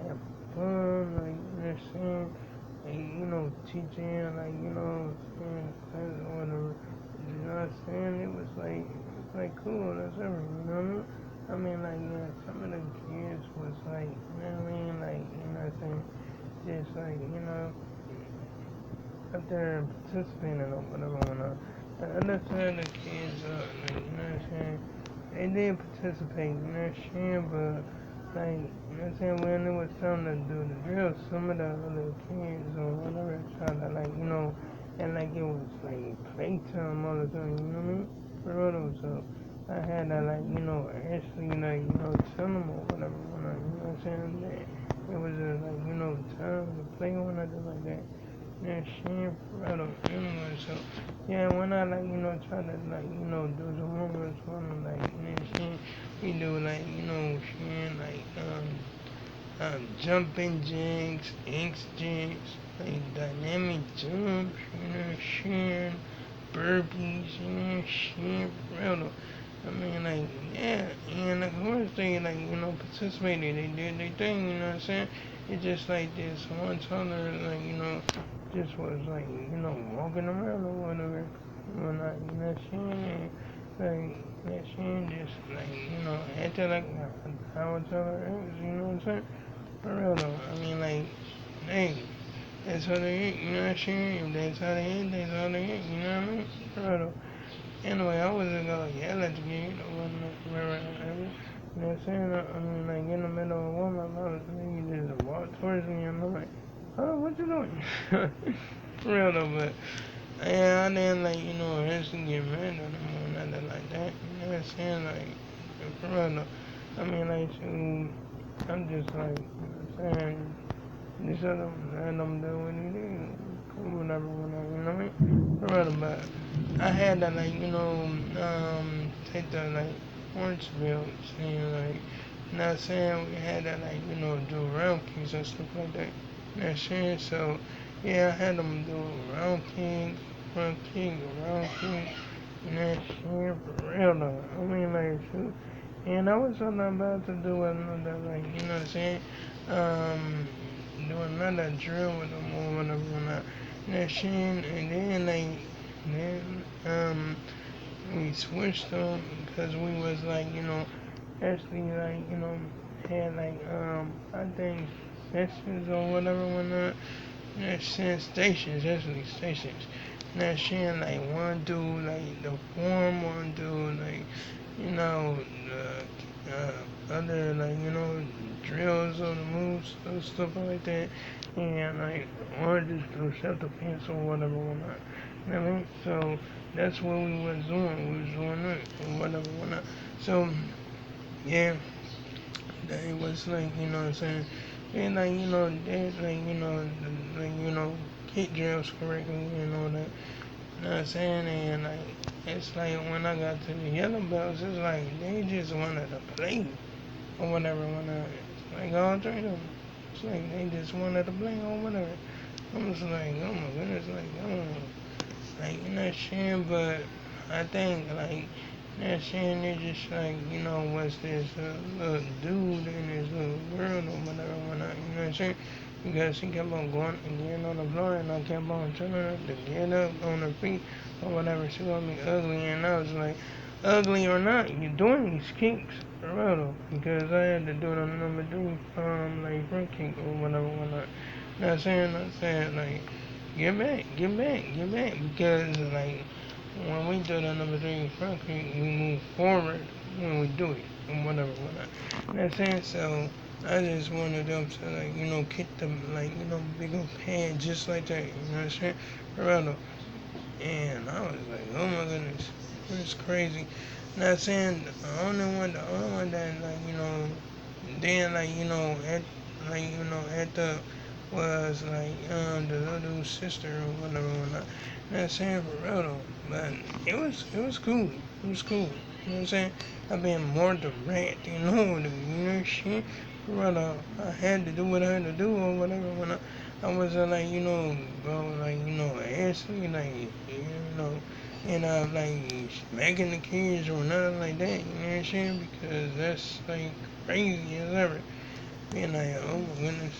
have fun, like, you know what I'm saying? Like, teaching, like, saying class or whatever. You know what I'm saying? It was like cool, that's everything, you know what I mean? I mean, like, yeah, some of the kids was like, you know what I mean? Like, you know what I'm saying? Just like, up there participating or whatever, whatnot. The other side of the kids, like, you know what I'm saying? They did participate, you know what I'm saying? But, like, you know what I'm saying? When it was time to do the drill, some of the other kids or whatever tried to, like, and like it was like playtime all the time, you know what I mean? For real, so I had to, like, actually, like, tell them or whatever, whatnot, you know what I'm saying? That it was just, like, time to play or nothing like that. Yeah, shame for real, anyway, so yeah, when I like, try to like, do the homework for them, like, shit, we do like, shit, like, jumping jacks, X jacks, like dynamic jumps, shit, burpees, shit, for real. I mean, like, yeah, and of course they, like, participated, they did their thing, you know what I'm saying? It's just like this one toddler, like, just was like, walking around or whatever, when I, saying, and, like, saying just, like, acting like how a toddler is, you know what I'm saying? For real though, I mean, like, hey, that's how they is, you know what I'm saying? If that's how they is, that's how they is, you know what I mean? For real though. Anyway, I wasn't gonna yell at the kid or whatever. You know what I'm saying? I mean, like, in the middle of Walmart, I was nigga just walk towards me, and I'm like, oh, what you doing? For real though, but yeah, I didn't, like, actually get mad at him or nothing like that. You know what I'm saying? Like, for real though. I mean, like, shoot, I'm just like, you know what I'm saying? Just let them do what he did. Whatever, whatever, you know what I mean? For real, but I had to, like, take the, like, orange bill, saying, like, not saying we had to, like, do round kicks and stuff like that. You know what I'm saying? So, yeah, I had them do round kick, front kick, round kick, you know what I'm saying? For real, though. I mean, like, shoot. And I was something about to do another, like, you know what I'm saying? Um, do another drill with them or whatever, whatnot. You know what I'm saying? And then, like, then, we switched them because we was, like, actually, like, had, like, I think sessions or whatever, whatnot. You know what I'm saying? Stations, actually, stations. You know what I'm saying? Like, one dude, like, the form, one dude, like, other, like, drills or the moves or stuff like that. And, like, or just do self-defense or whatever, whatnot. You know what I mean? So, that's what we was doing. We was doing that or whatever, whatnot. So, yeah, that was, like, you know what I'm saying? And, like, they, like, like, kick drills correctly and all that. You know what I'm saying? And, like, it's like when I got to the yellow belts, it's like they just wanted to play or whatever. It's like all three of them. It's like they just wanted to play or whatever. I'm just like, oh my goodness, like, oh, like, you know what I'm saying? But I think, like, you know what I'm saying? They just, like, what's this little dude in this little world or whatever, whatnot, you know what I'm saying? Because she kept on going and getting on the floor, and I kept on telling her to get up on her feet or whatever. She called me ugly, and I was like, ugly or not, you're doing these kicks for real though, because I had to do it on number three, like front kick or whatever, whatnot. Not saying like, get back, get back, because like when we do the number three front kick, we move forward when we do it or whatever, whatnot. Not saying so. I just wanted them to, like, kick them, like, big old pad just like that, you know what I'm saying? For real though. And I was like, oh my goodness, it's crazy. Not saying the only one that, like, then, like, at the was like the little sister or whatever, whatnot. Not saying for real though, but it was cool. It was cool. You know what I'm saying? I've been more direct, shit. For real though, I had to do what I had to do or whatever when I wasn't like, bro, like, Ashley, like, and like smacking the kids or nothing like that, you know what I'm saying? Because that's like crazy as ever. being like, oh my goodness,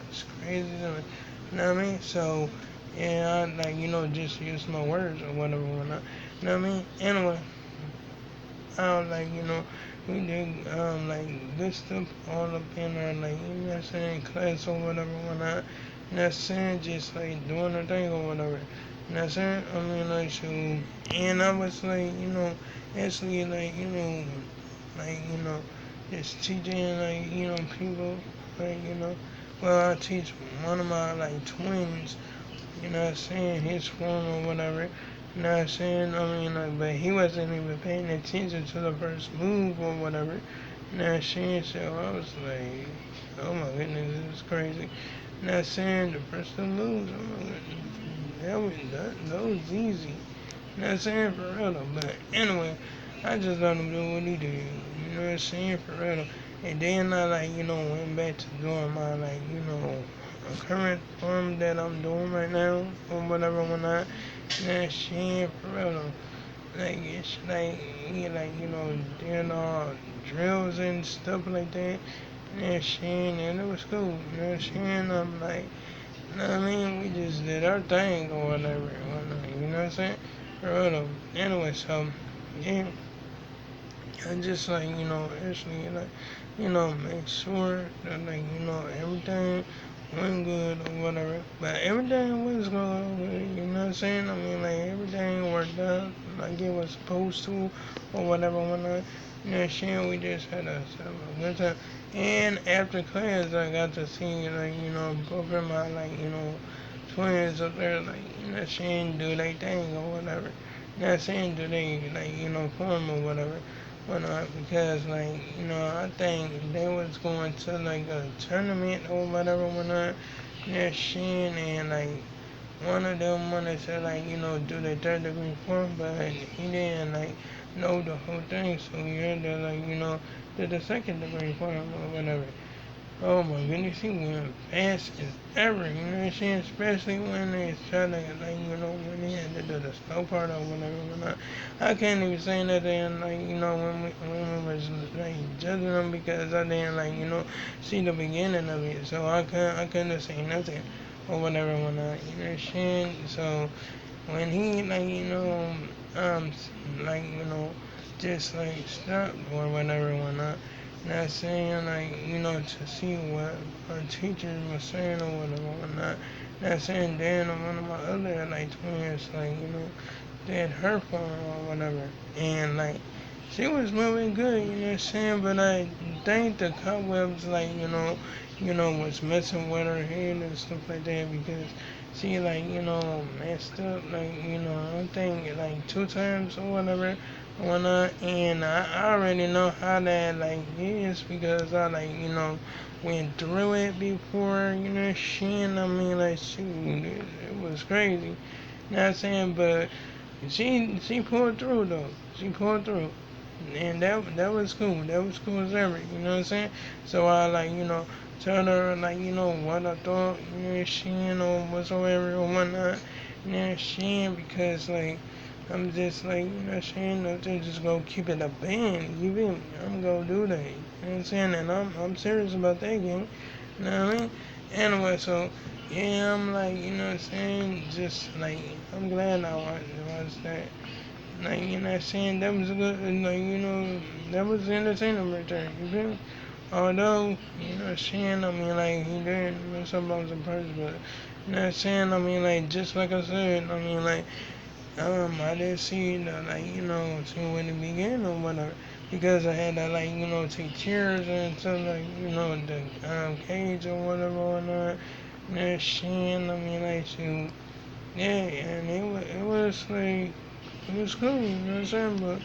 it's crazy. You know what I mean? So, yeah, I like, just use my words or whatever, whatnot. You know what I mean? Anyway, I was like, we did, like, good stuff all up in our, like, class or whatever, whatnot. You know what I'm saying? Just, like, doing the thing or whatever. You know what I'm saying? I mean, like, so, and I was, like, actually, like, like, just teaching, like, people, like, well, I teach one of my, like, twins, you know what I'm saying, his phone or whatever, you know what I'm saying, I mean, like, but he wasn't even paying attention to the first move or whatever, you know what I'm saying, so I was like, oh my goodness, this is crazy, you know what I'm saying, the first two moves, oh my goodness, that was easy, you know what I'm saying, for real though. But anyway, I just let him do what he did. You know what I'm saying, for real though. And then I like, went back to doing my like, current form that I'm doing right now or whatever when I, you know what I'm saying, for real though. Like it's like doing all drills and stuff like that. You know what I'm saying, and it was cool. You know what I'm saying? I'm like, you know what I mean? We just did our thing or whatever, you know what I'm saying? For real though. Anyway, so yeah, I just like actually like make sure that like everything went good or whatever. But everything was going good. You know what I'm saying? I mean like everything worked out like it was supposed to or whatever. Whatnot. You know what I'm saying? We just had a good time. And after class, I got to see like both of my like twins up there like you know what I'm saying do their thing or whatever. You know what I'm saying? Do they like form or whatever whatnot because like I think they was going to like a tournament or whatever whatnot near Shin and like one of them wanted to like do the third degree form but he didn't like know the whole thing so he had to like do the second degree form or whatever. Oh my goodness, he went fast as ever, you know what I'm saying? Especially when they try to, like, when they had to do the slow part or whatever. I can't even say nothing, like, when we was, like, judging them because I didn't, like, see the beginning of it. So I couldn't say nothing or whatever whatnot, you know what I'm saying? So when he, like, um, like, just, like, stopped or whatever whatnot, not saying like to see what our teachers were saying or whatever, whatnot. Not saying Dan or one of my other like twins like did her phone or whatever, and like she was moving good, you know what I'm saying. But I think the cobwebs like was messing with her head and stuff like that because she like messed up like I think like two times or whatever whatnot, and I already know how that like is because I like went through it before shit. I mean like shoot, it was crazy. You know what I'm saying? But she pulled through though. She pulled through. And that was cool. That was cool as ever. You know what I'm saying? So I like tell her like what I thought. She whatsoever or whatnot. She because like I'm just like I'm just gonna keep it a band. You feel me? I'm gonna do that. You know what I'm saying? And I'm serious about that game. You know what I mean? Anyway, so yeah, I'm like what I'm saying. Just like I'm glad I watched that. Like, I'm saying? That was a good, like, that was entertaining right there. You feel me? Although, I'm saying? I mean, like, he did mess up on some parts, but, I'm saying? I mean, like, just like I said, I mean, like, I didn't see the, like, see when it began or whatever. Because I had to, like, take chairs and stuff, like, the cage or whatever or not. Saying? I mean, like, shoot. Yeah, and it was like, it was cool, you know what I'm saying? But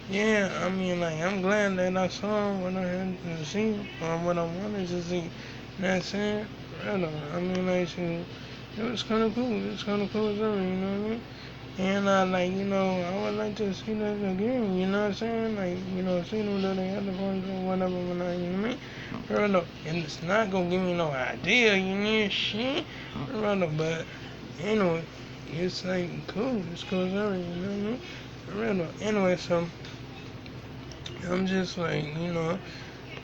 yeah, I mean, like, I'm glad that I saw what I had to see or what I wanted to see. You know what I'm saying? Right on. I mean, like, shoot, it was kind of cool. It was kind of cool as ever, you know what I mean? And I like, I would like to see that again, you know what I'm saying? Like, see them do the other ones or whatever, when I, you know what I mean? Right on. And it's not gonna give me no idea, you know, shit. Right on, but anyway, it's like cool. It's cool as ever, you know what I mean? Real. Anyway, so I'm just like,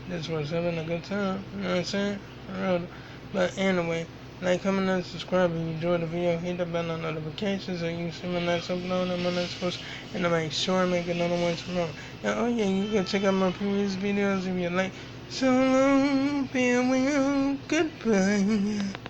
just was having a good time. You know what I'm saying? For real. But anyway, like, comment, and subscribe if you enjoyed the video. Hit the bell on notifications so you see my next upload and my next post. And to make sure I make another one tomorrow. And oh yeah, you can check out my previous videos if you like. So long, farewell, goodbye.